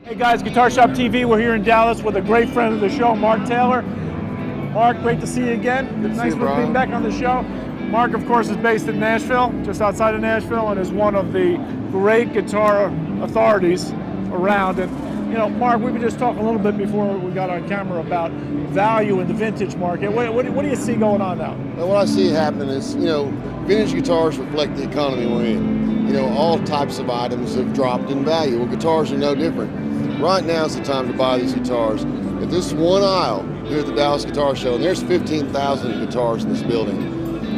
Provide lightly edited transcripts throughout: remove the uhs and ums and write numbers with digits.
Hey guys, Guitar Shop TV, we're here in Dallas with a great friend of the show, Mark Taylor. Mark, great to see you again. Good to Nice see you, for being back on the show. Mark, of course, is based in Nashville, just outside of Nashville, and is one of the great guitar authorities around. And, you know, Mark, we were just talking a little bit before we got on camera about value in the vintage market. What do you see going on now? Well, what I see happening is, vintage guitars reflect the economy we're in. All types of items have dropped in value. Well, guitars are no different. Right now is the time to buy these guitars. At this one aisle here at the Dallas Guitar Show, and there's 15,000 guitars in this building.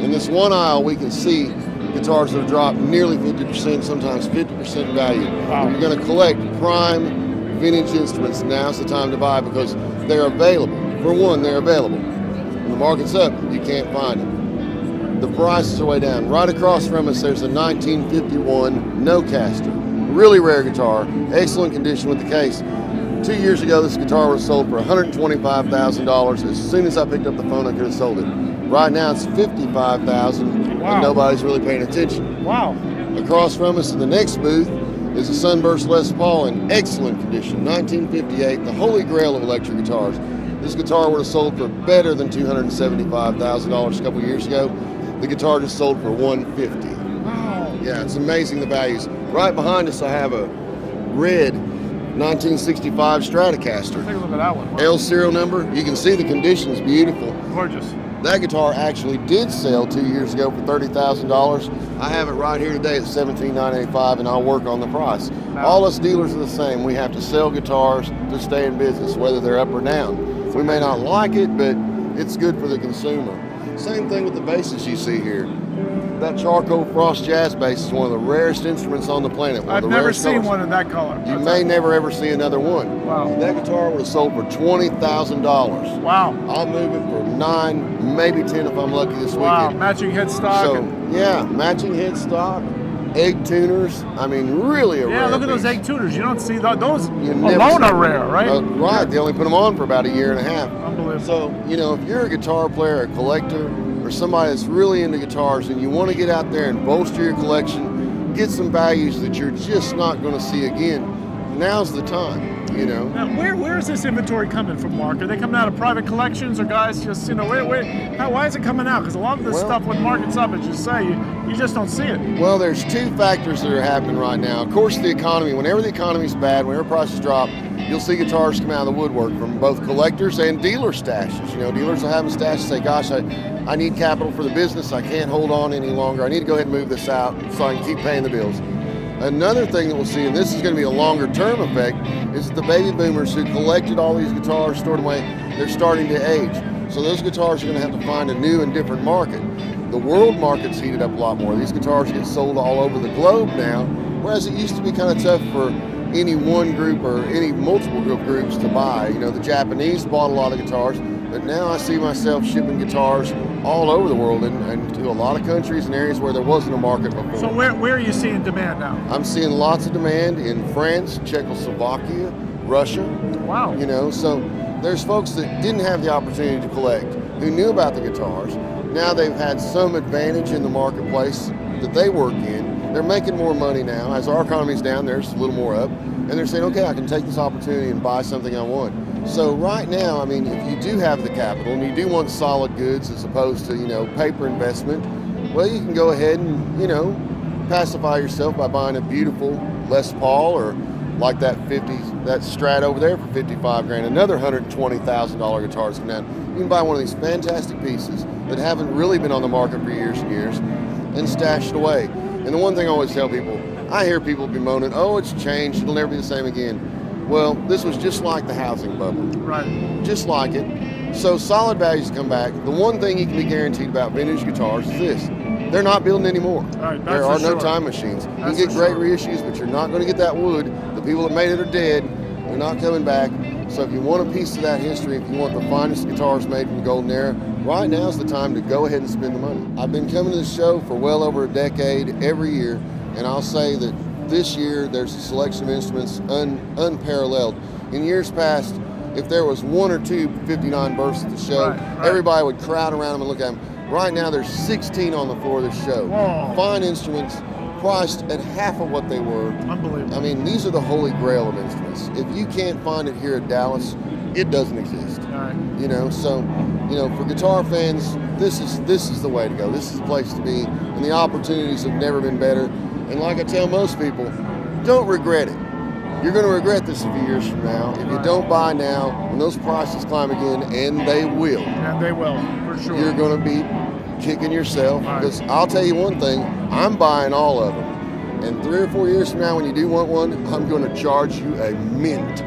In this one aisle, we can see guitars that have dropped nearly 50%, sometimes 50% value. Wow. If you're going to collect prime vintage instruments, now's the time to buy because they're available. For one, they're available. When the market's up, you can't find them. The prices are way down. Right across from us, there's a 1951 no-caster. Really rare guitar, excellent condition with the case. 2 years ago, this guitar was sold for $125,000. As soon as I picked up the phone, I could have sold it. Right now, it's $55,000, Wow. and nobody's really paying attention. Wow. Across from us in the next booth is a Sunburst Les Paul in excellent condition, 1958, the holy grail of electric guitars. This guitar would have sold for better than $275,000 a couple years ago. The guitar just sold for $150,000. Wow. Yeah, it's amazing the values. Right behind us, I have a red 1965 Stratocaster. Take a look at that one. Wow. L serial number. You can see the condition is beautiful. Gorgeous. That guitar actually did sell 2 years ago for $30,000. I have it right here today at $17,985, and I'll work on the price. Wow. All us dealers are the same. We have to sell guitars to stay in business, whether they're up or down. We may not like it, but it's good for the consumer. Same thing with the basses you see here. That charcoal frost jazz bass is one of the rarest instruments on the planet. I've never seen one in that color. You may never ever see another one. Wow. That guitar would have sold for $20,000. Wow. I'll move it for 9, maybe 10 if I'm lucky this Wow. weekend. Matching headstock. So yeah, matching headstock, egg tuners. I mean, really a rare Yeah, look at those piece. egg tuners. You don't see those You never alone see are rare, right? Right. They only put them on for about a year and a half. Unbelievable. So, if you're a guitar player, a collector, or somebody that's really into guitars and you want to get out there and bolster your collection, get some values that you're just not going to see again, now's the time, Now, where is this inventory coming from, Mark? Are they coming out of private collections, or guys just, why is it coming out? Because a lot of this stuff, when market's up, as you say, you just don't see it. Well, there's two factors that are happening right now. Of course, the economy. Whenever the economy's bad, whenever prices drop, you'll see guitars come out of the woodwork from both collectors and dealer stashes. Dealers will have them stashed and say, gosh, I need capital for the business. I can't hold on any longer. I need to go ahead and move this out so I can keep paying the bills. Another thing that we'll see, and this is going to be a longer term effect, is that the baby boomers who collected all these guitars, stored them away, they're starting to age. So those guitars are going to have to find a new and different market. The world market's heated up a lot more. These guitars get sold all over the globe now, whereas it used to be kind of tough for any one group or any multiple groups to buy. The Japanese bought a lot of guitars, but now I see myself shipping guitars all over the world and to a lot of countries and areas where there wasn't a market before. So where are you seeing demand now? I'm seeing lots of demand in France, Czechoslovakia, Russia. Wow. So there's folks that didn't have the opportunity to collect, who knew about the guitars. Now they've had some advantage in the marketplace that they work in. They're making more money now. As our economy's down, there's a little more up. And they're saying, okay, I can take this opportunity and buy something I want. So right now, if you do have the capital and you do want solid goods as opposed to, paper investment, well, you can go ahead and, pacify yourself by buying a beautiful Les Paul, or like that Strat over there for $55,000, another $120,000 guitar that's coming down. You can buy one of these fantastic pieces that haven't really been on the market for years and years and stash it away. And the one thing I always tell people, I hear people bemoaning, oh, it's changed, it'll never be the same again. Well, this was just like the housing bubble. Right. Just like it. So solid values come back. The one thing you can be guaranteed about vintage guitars is this: they're not building anymore. Right, there are no time machines. You can get great reissues, but you're not going to get that wood. The people that made it are dead. They're not coming back. So if you want a piece of that history, if you want the finest guitars made from the golden era, right now is the time to go ahead and spend the money. I've been coming to this show for well over a decade, every year, and I'll say that this year there's a selection of instruments unparalleled. In years past, if there was one or two 59 bursts at the show, everybody would crowd around them and look at them. Right now there's 16 on the floor of this show. Whoa. Fine instruments, priced at half of what they were. Unbelievable. I mean, these are the holy grail of instruments. If you can't find it here at Dallas, it doesn't exist. All right. You know, so, you know, for guitar fans, this is the way to go. This is the place to be, and the opportunities have never been better. And like I tell most people, don't regret it. You're going to regret this a few years from now. If you don't buy now, when those prices climb again, and they will. And they will, for sure. You're going to be kicking yourself, because I'll tell you one thing, I'm buying all of them. And 3 or 4 years from now, when you do want one, I'm going to charge you a mint.